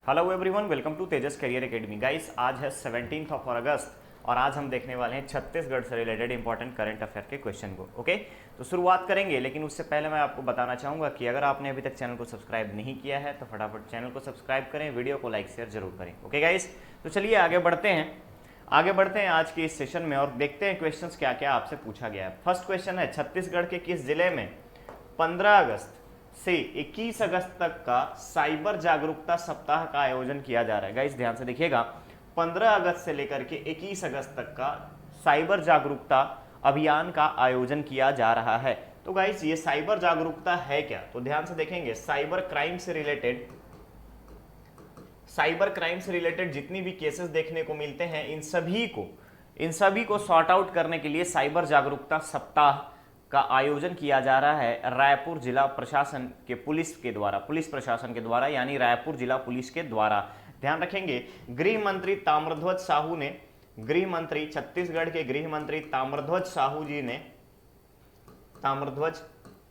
Hello everyone, welcome to Tejas career academy. Guys, आज है 17 of अगस्त और आज हम देखने वाले हैं छत्तीसगढ़ से रिलेटेड इंपॉर्टेंट करंट अफेयर के क्वेश्चन को। ओके, तो शुरुआत करेंगे, लेकिन उससे पहले मैं आपको बताना चाहूँगा कि अगर आपने अभी तक चैनल को सब्सक्राइब नहीं किया है तो फटाफट चैनल को सब्सक्राइब करें, वीडियो को लाइक शेयर जरूर करें। ओके गाइस, तो चलिए आगे बढ़ते हैं आज के इस सेशन में और देखते हैं क्वेश्चंस क्या क्या आपसे पूछा गया है। फर्स्ट क्वेश्चन है, छत्तीसगढ़ के किस जिले में 15 अगस्त से 21 अगस्त तक का साइबर जागरूकता सप्ताह का आयोजन किया जा रहा है। गाइस ध्यान से देखिएगा, 15 अगस्त से लेकर के 21 अगस्त तक का साइबर जागरूकता अभियान का आयोजन किया जा रहा है। तो गाइस ये साइबर जागरूकता है क्या, तो ध्यान से देखेंगे, साइबर क्राइम से रिलेटेड जितनी भी केसेस देखने को मिलते हैं इन सभी को सॉर्ट आउट करने के लिए साइबर जागरूकता सप्ताह का आयोजन किया जा रहा है रायपुर जिला प्रशासन के पुलिस प्रशासन के द्वारा, यानी रायपुर जिला पुलिस के द्वारा। ध्यान रखेंगे, छत्तीसगढ़ के गृह मंत्री ताम्रध्वज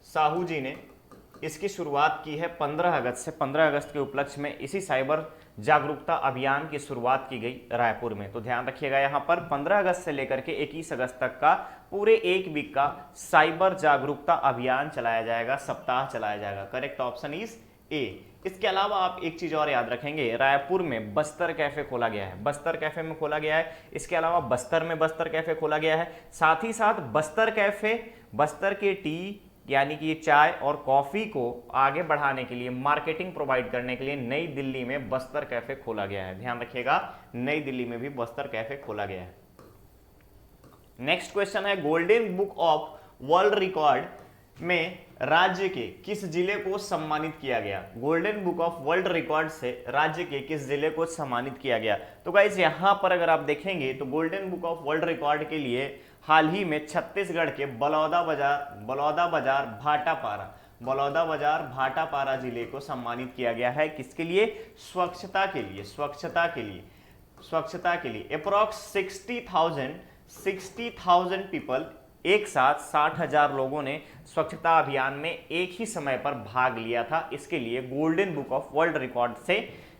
साहू जी ने इसकी शुरुआत की है 15 अगस्त से। 15 अगस्त के उपलक्ष्य में इसी साइबर जागरूकता अभियान की शुरुआत की गई रायपुर में। तो ध्यान रखिएगा, यहाँ पर 15 अगस्त से लेकर के 21 अगस्त तक का पूरे एक वीक का साइबर जागरूकता अभियान चलाया जाएगा, सप्ताह चलाया जाएगा। Correct option is a. इसके अलावा आप एक चीज और याद रखेंगे, रायपुर में बस्तर कैफे खोला गया है, बस्तर कैफे में खोला गया है। इसके अलावा बस्तर में बस्तर कैफे खोला गया है। साथ ही साथ बस्तर कैफे बस्तर के टी यानी कि चाय और कॉफी को आगे बढ़ाने के लिए, मार्केटिंग प्रोवाइड करने के लिए नई दिल्ली में बस्तर कैफे खोला गया है। ध्यान रखिएगा, नई दिल्ली में भी बस्तर कैफे खोला गया है। नेक्स्ट क्वेश्चन है, golden book of world record में राज्य के किस जिले को सम्मानित किया गया। Golden book of world record से राज्य के किस जिले को सम्मानित किया गया। तो गाइस यहां पर अगर आप देखेंगे तो golden book of world record के लिए हाल ही में छत्तीसगढ़ के बलौदा बाजार भाटापारा जिले को सम्मानित किया गया है। किसके लिए? स्वच्छता के लिए अप्रॉक्स 60,000 पीपल, एक साथ 60,000 लोगों ने स्वच्छता अभियान में एक ही समय पर भाग लिया था। इसके लिए golden book of world record से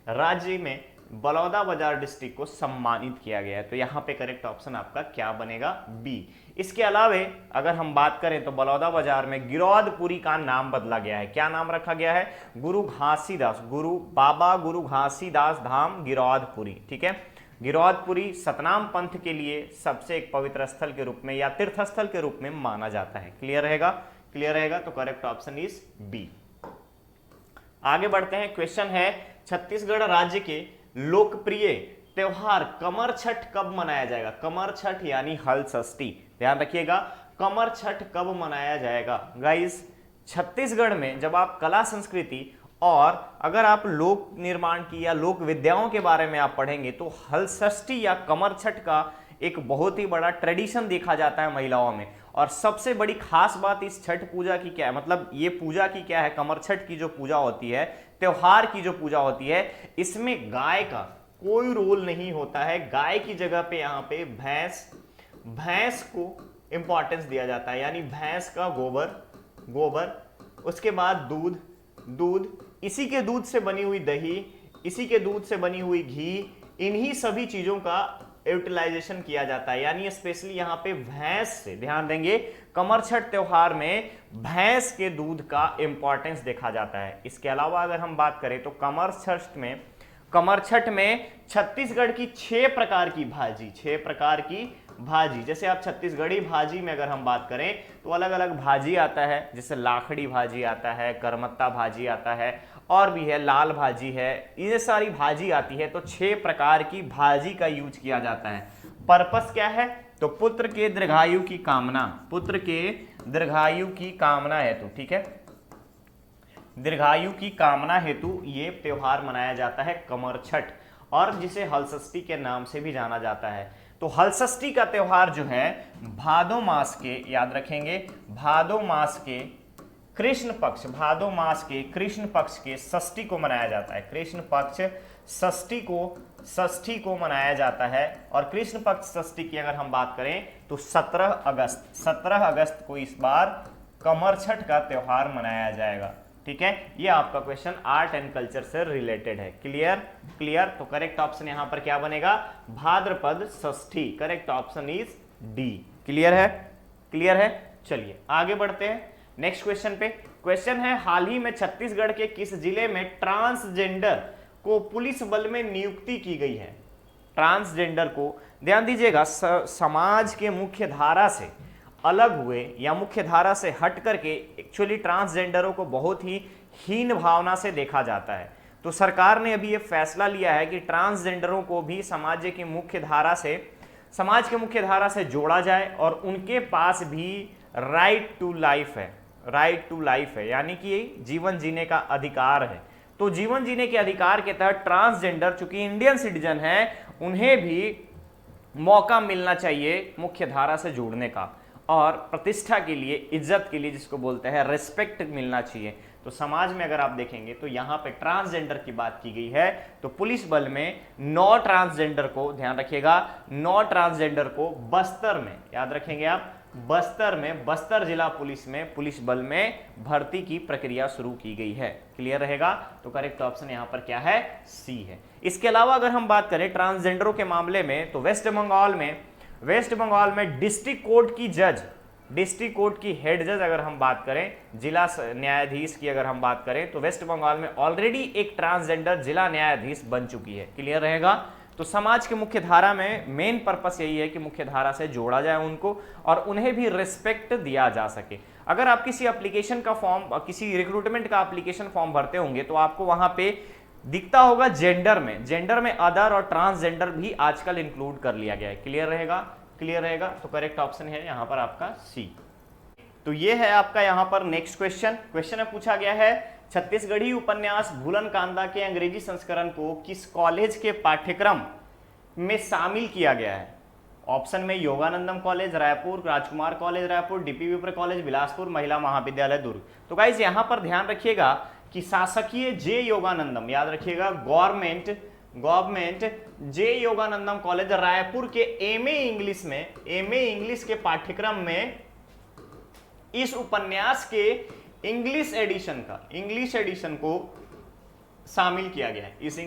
राज्य में बलौदाबाजार डिस्ट्रिक्ट को सम्मानित किया गया है। तो यहां पे करेक्ट ऑप्शन आपका क्या बनेगा? बी। इसके अलावे अगर हम बात करें तो बलौदाबाजार में गिरौदपुरी का नाम बदला गया है। क्या नाम रखा गया है? बाबा गुरु घासीदास धाम गिरौदपुरी। ठीक है, गिरौदपुरी सतनाम पंथ के लिए सबसे एक पवित्र स्थल के रूप में या तीर्थ स्थल के रूप में माना जाता है। क्लियर रहेगा, तो करेक्ट ऑप्शन इज बी। आगे बढ़ते हैं, क्वेश्चन है, छत्तीसगढ़ राज्य के लोकप्रिय त्योहार कमर छठ कब मनाया जाएगा? कमर छठ यानी हल षष्ठी। ध्यान रखिएगा, कमर छठ कब मनाया जाएगा। गाइस छत्तीसगढ़ में जब आप कला संस्कृति और अगर आप लोक निर्माण की या लोक विद्याओं के बारे में आप पढ़ेंगे तो हल षष्ठी या कमर छठ का एक बहुत ही बड़ा ट्रेडिशन देखा जाता है महिलाओं में। और सबसे बड़ी खास बात इस छठ पूजा की क्या है, मतलब ये पूजा की क्या है, कमर छठ की जो पूजा होती है, त्योहार की जो पूजा होती है, इसमें गाय का कोई रोल नहीं होता है। गाय की जगह पे यहाँ पे भैंस को इंपॉर्टेंस दिया जाता है, यानी भैंस का गोबर, उसके बाद दूध, इसी के दूध से बनी हुई दही, इसी के दूध से बनी हुई घी, इन्हीं सभी चीजों का यूटिलाइजेशन किया जाता है। यानी स्पेशली यहाँ पे भैंस से ध्यान देंगे, कमर छठ त्योहार में भैंस के दूध का इंपॉर्टेंस देखा जाता है। इसके अलावा अगर हम बात करें तो कमर छठ में छत्तीसगढ़ की 6 प्रकार की भाजी, जैसे आप छत्तीसगढ़ी भाजी में अगर हम बात करें तो अलग अलग भाजी आता है, जैसे लाखड़ी भाजी आता है, करमत्ता भाजी आता है, और भी है, लाल भाजी है, ये सारी भाजी आती है। तो 6 प्रकार की भाजी का यूज किया जाता है। पर्पस क्या है? तो पुत्र के दीर्घायु की कामना हेतु, ठीक है, दीर्घायु की कामना हेतु ये त्योहार मनाया जाता है कमर छठ, और जिसे हलषष्ठी के नाम से भी जाना जाता है। तो हलषष्ठी का त्योहार जो है भादो मास के, याद रखेंगे, भादो मास के कृष्ण पक्ष के षष्ठी को मनाया जाता है। कृष्ण पक्ष षष्ठी को मनाया जाता है। और कृष्ण पक्ष षष्ठी की अगर हम बात करें तो 17 अगस्त को इस बार कमर छठ का त्योहार मनाया जाएगा। ठीक है, ये आपका क्वेश्चन आर्ट एंड कल्चर से रिलेटेड है। Clear clear. तो करेक्ट ऑप्शन यहां पर क्या बनेगा, Bhadrapada Shashthi. Correct option is D. Clear है, क्लियर है। चलिए आगे बढ़ते हैं नेक्स्ट क्वेश्चन पे। क्वेश्चन है, हाल ही में छत्तीसगढ़ के किस जिले में ट्रांसजेंडर को पुलिस बल में नियुक्ति की गई है। ट्रांसजेंडर को, ध्यान दीजिएगा, समाज के मुख्य धारा से अलग हुए या मुख्य धारा से हट करके एक्चुअली ट्रांसजेंडरों को बहुत ही हीन भावना से देखा जाता है। तो सरकार ने अभी ये फैसला लिया है कि ट्रांसजेंडरों को भी समाज के मुख्य धारा से जोड़ा जाए और उनके पास भी राइट टू लाइफ है। राइट टू लाइफ है यानी कि जीवन जीने का अधिकार है। तो जीवन जीने के अधिकार के तहत ट्रांसजेंडर चूंकि इंडियन सिटीजन है, उन्हें भी मौका मिलना चाहिए मुख्य धारा से जुड़ने का, और प्रतिष्ठा के लिए, इज्जत के लिए, जिसको बोलते हैं रिस्पेक्ट, मिलना चाहिए। तो समाज में अगर आप देखेंगे तो यहां पे ट्रांसजेंडर की बात की गई है। तो पुलिस बल में 9 ट्रांसजेंडर को, ध्यान रखिएगा, 9 ट्रांसजेंडर को बस्तर में, याद रखेंगे आप, बस्तर में, बस्तर जिला पुलिस में, पुलिस बल में भर्ती की प्रक्रिया शुरू की गई है। क्लियर रहेगा। तो करेक्ट ऑप्शन यहां पर क्या है, सी है। इसके अलावा अगर हम बात करें ट्रांसजेंडरों के मामले में, तो वेस्ट बंगाल में डिस्ट्रिक्ट कोर्ट की जज, डिस्ट्रिक्ट कोर्ट की हेड जज अगर हम बात करें, जिला न्यायाधीश की अगर हम बात करें, तो वेस्ट बंगाल में ऑलरेडी एक ट्रांसजेंडर जिला न्यायाधीश बन चुकी है। क्लियर रहेगा। तो समाज के मुख्य धारा में मेन पर्पस यही है कि मुख्य धारा से जोड़ा जाए उनको और उन्हें भी रिस्पेक्ट दिया जा सके। अगर आप किसी एप्लीकेशन का फॉर्म, किसी रिक्रूटमेंट का एप्लीकेशन फॉर्म भरते होंगे तो आपको वहां पे दिखता होगा जेंडर में अदर और ट्रांसजेंडर भी आजकल इंक्लूड कर लिया गया है। क्लियर रहेगा, क्लियर रहेगा। तो करेक्ट ऑप्शन है यहां पर आपका सी। तो ये है आपका यहां पर नेक्स्ट क्वेश्चन में पूछा गया है, छत्तीसगढ़ी उपन्यास भूलन कांदा के अंग्रेजी संस्करण को किस कॉलेज के पाठ्यक्रम में शामिल किया गया है। ऑप्शन में योगानंदम कॉलेज रायपुर, राजकुमार कॉलेज रायपुर, डीपी विप्र कॉलेज बिलासपुर, महिला महाविद्यालय दुर्ग। तो गाइज यहां पर ध्यान रखिएगा कि शासकीय जे योगानंदम, याद रखिएगा, गवर्नमेंट जे योगानंदम कॉलेज रायपुर के एमए इंग्लिश के पाठ्यक्रम में इस उपन्यास के इंग्लिश एडिशन को शामिल किया गया है। इस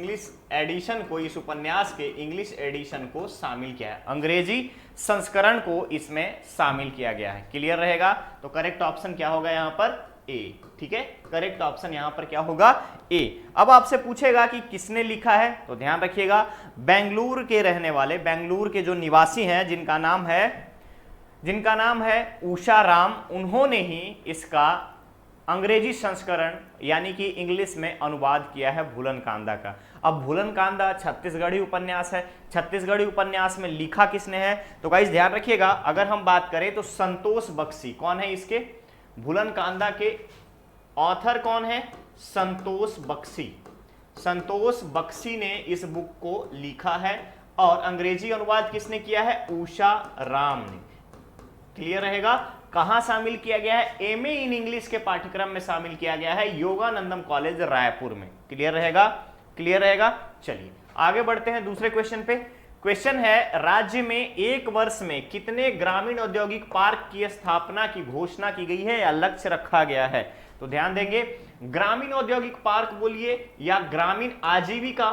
उपन्यास के इंग्लिश एडिशन को शामिल किया है, अंग्रेजी संस्करण को इसमें शामिल किया गया है। क्लियर रहेगा। तो करेक्ट ऑप्शन क्या होगा यहां पर, ए। ठीक है, करेक्ट ऑप्शन यहां पर क्या होगा, ए। अब आपसे पूछेगा कि किसने लिखा है, तो ध्यान रखिएगा, बेंगलुरु के रहने वाले, बेंगलुरु के जो निवासी हैं, जिनका नाम है उषा राम, उन्होंने ही इसका अंग्रेजी संस्करण यानी कि इंग्लिश में अनुवाद किया है भूलन कांदा का। अब भूलन कांदा छत्तीसगढ़ी उपन्यास है, छत्तीसगढ़ी उपन्यास में लिखा किसने है, तो गाइस ध्यान रखिएगा, अगर हम बात करें तो संतोष बख्शी, कौन है इसके, भूलन कांदा के ऑथर कौन है, संतोष बख्शी ने इस बुक को लिखा है और अंग्रेजी अनुवाद किसने किया है, उषा राम ने। क्लियर रहेगा। कहां शामिल किया गया है, एमए इन इंग्लिश के पाठ्यक्रम में शामिल किया गया है योगानंदम कॉलेज रायपुर में। क्लियर रहेगा, क्लियर रहेगा। चलिए आगे बढ़ते हैं दूसरे क्वेश्चन पे। क्वेश्चन है, राज्य में एक वर्ष में कितने ग्रामीण औद्योगिक पार्क की स्थापना की घोषणा की गई है या लक्ष्य रखा गया है। तो ध्यान देंगे, ग्रामीण औद्योगिक पार्क बोलिए या ग्रामीण आजीविका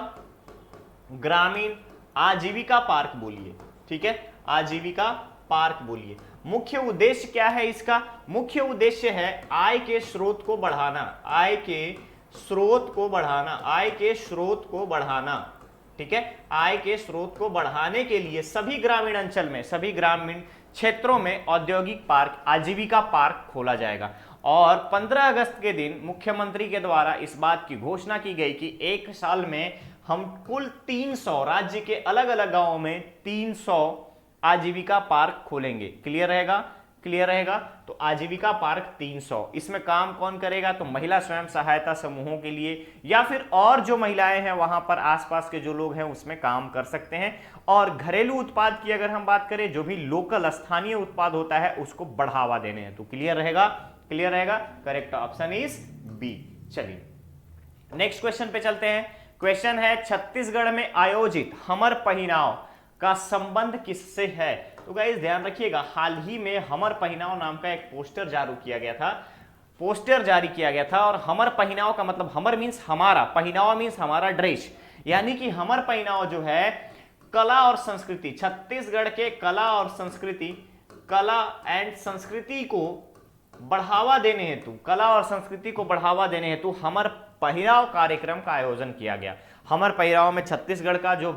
पार्क बोलिए। ठीक है, आजीविका पार्क बोलिए। मुख्य उद्देश्य क्या है इसका, मुख्य उद्देश्य है आय के स्रोत को बढ़ाना, ठीक है, आय के स्रोत को बढ़ाने के लिए सभी ग्रामीण अंचल में, सभी ग्रामीण क्षेत्रों में औद्योगिक पार्क, आजीविका पार्क खोला जाएगा। और 15 अगस्त के दिन मुख्यमंत्री के द्वारा इस बात की घोषणा की गई कि एक साल में हम कुल 300 राज्य के अलग अलग गांवों में 300 आजीविका पार्क खोलेंगे। क्लियर रहेगा, क्लियर रहेगा। तो आजीविका पार्क 300, इसमें काम कौन करेगा, तो महिला स्वयं सहायता समूहों के लिए या फिर और जो महिलाएं हैं वहां पर आसपास के जो लोग हैं उसमें काम कर सकते हैं। और घरेलू उत्पाद की अगर हम बात करें, जो भी लोकल स्थानीय उत्पाद होता है उसको बढ़ावा देने हैं। तो क्लियर रहेगा, क्लियर रहेगा। Correct option is B. चलिए नेक्स्ट क्वेश्चन पे चलते हैं। क्वेश्चन है, छत्तीसगढ़ में आयोजित हमर पहिनाव का संबंध किससे है। तो गाइस ध्यान रखिएगा, हाल ही में हमर पहिनाव नाम का एक पोस्टर जारी किया गया था पोस्टर जारी किया गया था। और हमर पहनाव का मतलब हमर मीन्स हमारा, पहनावा मीन्स हमारा ड्रेस, यानी कि हमर पहनावा जो है कला और संस्कृति, छत्तीसगढ़ के कला और संस्कृति, कला एंड संस्कृति को बढ़ावा देने हेतु, कला और संस्कृति को बढ़ावा देने हेतु हमर पहनाव कार्यक्रम का आयोजन किया गया। हमर पहनाव में छत्तीसगढ़ का जो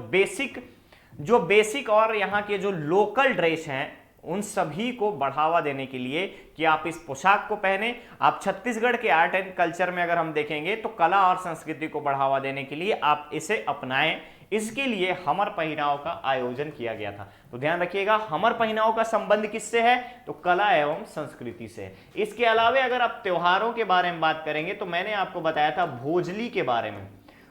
बेसिक और यहाँ के जो लोकल ड्रेस हैं उन सभी को बढ़ावा देने के लिए कि आप इस पोशाक को पहने। आप छत्तीसगढ़ के आर्ट एंड कल्चर में अगर हम देखेंगे तो कला और संस्कृति को बढ़ावा देने के लिए आप इसे अपनाएं, इसके लिए हमर पहनाव का आयोजन किया गया था। तो ध्यान रखिएगा, हमर पहनाव का संबंध किससे है, तो कला एवं संस्कृति से है। इसके अलावा अगर आप त्योहारों के बारे में बात करेंगे तो मैंने आपको बताया था भोजली के बारे में।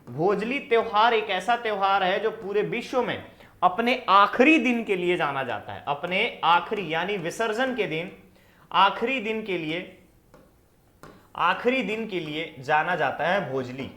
भोजली त्योहार एक ऐसा त्योहार है जो पूरे विश्व में अपने आखिरी दिन के लिए जाना जाता है, अपने आखिरी यानी विसर्जन के दिन, आखिरी दिन के लिए जाना जाता है भोजली।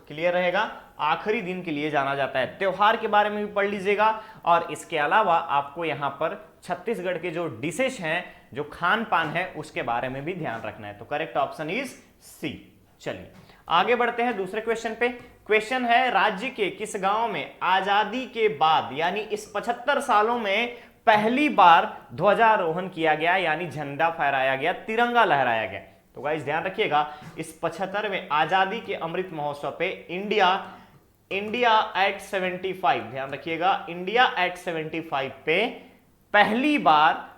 क्लियर रहेगा, आखिरी दिन के लिए जाना जाता है। त्योहार के बारे में भी पढ़ लीजिएगा। और इसके अलावा आपको यहां पर छत्तीसगढ़ के जो डिशेज हैं, जो खान पान है, उसके बारे में भी ध्यान रखना है। तो करेक्ट ऑप्शन इज सी। चलिए आगे बढ़ते हैं दूसरे क्वेश्चन पे। क्वेश्चन है, राज्य के किस गांव में आजादी के बाद यानी इस 75 सालों में पहली बार ध्वजारोहण किया गया, यानी झंडा फहराया गया, तिरंगा लहराया गया। तो गाइस ध्यान रखिएगा, इस 75वें आजादी के अमृत महोत्सव पे इंडिया एट 75, ध्यान रखिएगा, इंडिया एट 75 पे पहली बार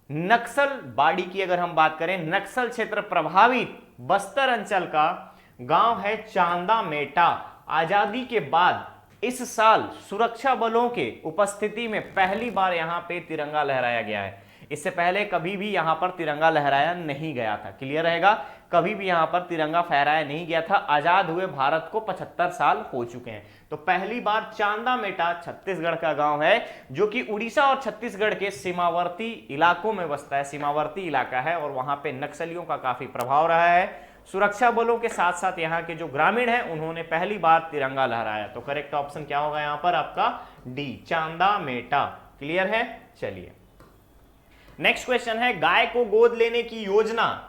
नक्सलबाड़ी की अगर हम बात करें, नक्सल क्षेत्र प्रभावित बस्तर अंचल का गांव है चांदा मेटा। आजादी के बाद इस साल सुरक्षा बलों के उपस्थिति में पहली बार यहां पे तिरंगा लहराया गया है। इससे पहले कभी भी यहां पर तिरंगा लहराया नहीं गया था। क्लियर रहेगा, कभी भी यहां पर तिरंगा फहराया नहीं गया था। आजाद हुए भारत को 75 साल हो चुके हैं। तो पहली बार चांदा मेटा छत्तीसगढ़ का गांव है, जो कि उड़ीसा और छत्तीसगढ़ के सीमावर्ती इलाकों में बसता है, सीमावर्ती इलाका है, और वहां पे नक्सलियों का काफी प्रभाव रहा है। सुरक्षा बलों के साथ साथ यहाँ के जो ग्रामीण हैं उन्होंने पहली बार तिरंगा लहराया। तो करेक्ट ऑप्शन क्या होगा यहाँ पर आपका, डी, चांदा मेटा। क्लियर है, चलिए नेक्स्ट क्वेश्चन है, गाय को गोद लेने की योजना,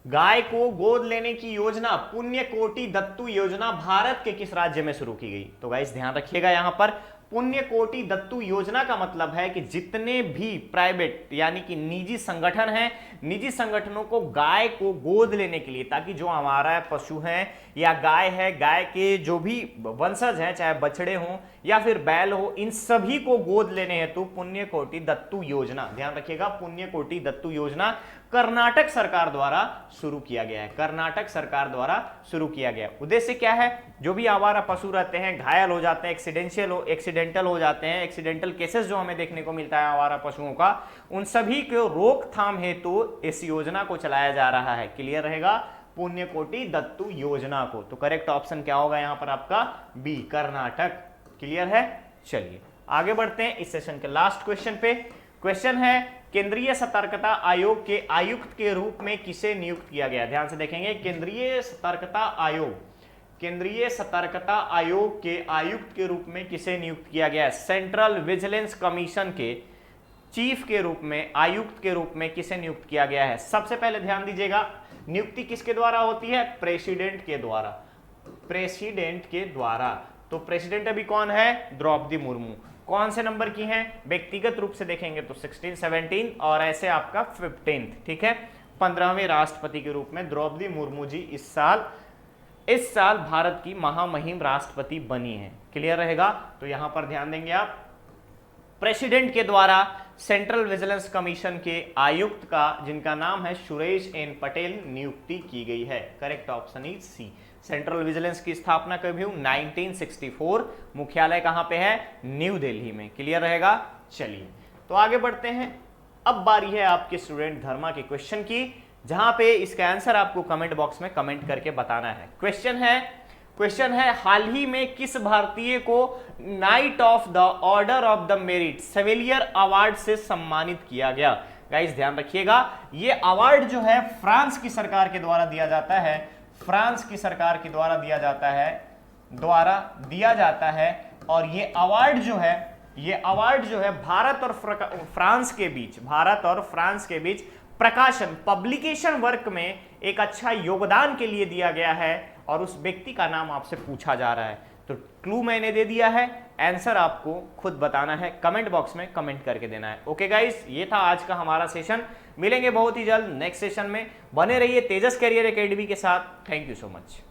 गाय को गोद लेने की योजना पुण्य कोटि दत्तू योजना भारत के किस राज्य में शुरू की गई। तो गाइस ध्यान रखिएगा, यहां पर पुण्य कोटि दत्तू योजना का मतलब है कि जितने भी प्राइवेट यानी कि निजी संगठन हैं, निजी संगठनों को गाय को गोद लेने के लिए, ताकि जो हमारा पशु हैं या गाय है, गाय के जो भी वंशज हैं, चाहे बछड़े हों या फिर बैल हो, इन सभी को गोद लेने हेतु पुण्य कोटि दत्तू योजना, ध्यान रखिएगा, पुण्य कोटि दत्तू योजना कर्नाटक सरकार द्वारा शुरू किया गया है। कर्नाटक सरकार द्वारा शुरू किया गया। उद्देश्य क्या है, जो भी आवारा पशु रहते हैं, घायल हो जाते हैं, एक्सीडेंटल हो जाते हैं, एक्सीडेंटल केसेस जो हमें देखने को मिलता है आवारा पशुओं का, उन सभी को रोकथाम हेतु इस योजना को चलाया जा रहा है। क्लियर रहेगा, पुण्य कोटि दत्तू योजना को। तो करेक्ट ऑप्शन क्या होगा यहाँ पर आपका, बी, कर्नाटक। क्लियर है, चलिए आगे बढ़ते हैं इस सेशन के लास्ट क्वेश्चन पे। क्वेश्चन है, केंद्रीय सतर्कता आयोग के आयुक्त के रूप में किसे नियुक्त किया गया। ध्यान से देखेंगे, केंद्रीय सतर्कता आयोग के आयुक्त के रूप में किसे नियुक्त किया गया है। सेंट्रल विजिलेंस कमीशन के चीफ के रूप में, आयुक्त के रूप में किसे नियुक्त किया गया है। सबसे पहले ध्यान दीजिएगा, नियुक्ति किसके द्वारा होती है, प्रेसिडेंट के द्वारा, प्रेसिडेंट के द्वारा। तो प्रेसिडेंट अभी कौन है, द्रौपदी मुर्मू। कौन से नंबर की हैं, व्यक्तिगत रूप से देखेंगे तो 16, 17 और ऐसे आपका 15, ठीक है। 15वें राष्ट्रपति के रूप में द्रौपदी मुर्मू जी इस साल भारत की महामहिम राष्ट्रपति बनी है। क्लियर रहेगा, तो यहां पर ध्यान देंगे आप, प्रेसिडेंट के द्वारा सेंट्रल विजिलेंस कमीशन के आयुक्त का, जिनका नाम है सुरेश एन पटेल, नियुक्ति की गई है। Correct option is C. Central vigilance की स्थापना कभी हुई, 1964। मुख्यालय कहां पे है, न्यू दिल्ली में। क्लियर रहेगा, चलिए तो आगे बढ़ते हैं। अब बारी है आपके स्टूडेंट धर्मा के क्वेश्चन की, जहां पे इसका आंसर आपको कमेंट बॉक्स में कमेंट करके बताना है। क्वेश्चन है, हाल ही में किस भारतीय को knight of the order of the merit chevalier award से सम्मानित किया गया। गाइस ध्यान रखिएगा, ये अवार्ड जो है फ्रांस की सरकार के द्वारा दिया जाता है, फ्रांस की सरकार के द्वारा दिया जाता है। और ये अवार्ड जो है भारत और फ्रांस के बीच प्रकाशन पब्लिकेशन वर्क में एक अच्छा योगदान के लिए दिया गया है और उस व्यक्ति का नाम आपसे पूछा जा रहा है। तो क्लू मैंने दे दिया है, आंसर आपको खुद बताना है, कमेंट बॉक्स में कमेंट करके देना है। ओके गाइस, ये था आज का हमारा सेशन। मिलेंगे बहुत ही जल्द नेक्स्ट सेशन में। बने रहिए तेजस कैरियर एकेडमी के साथ। Thank you so much.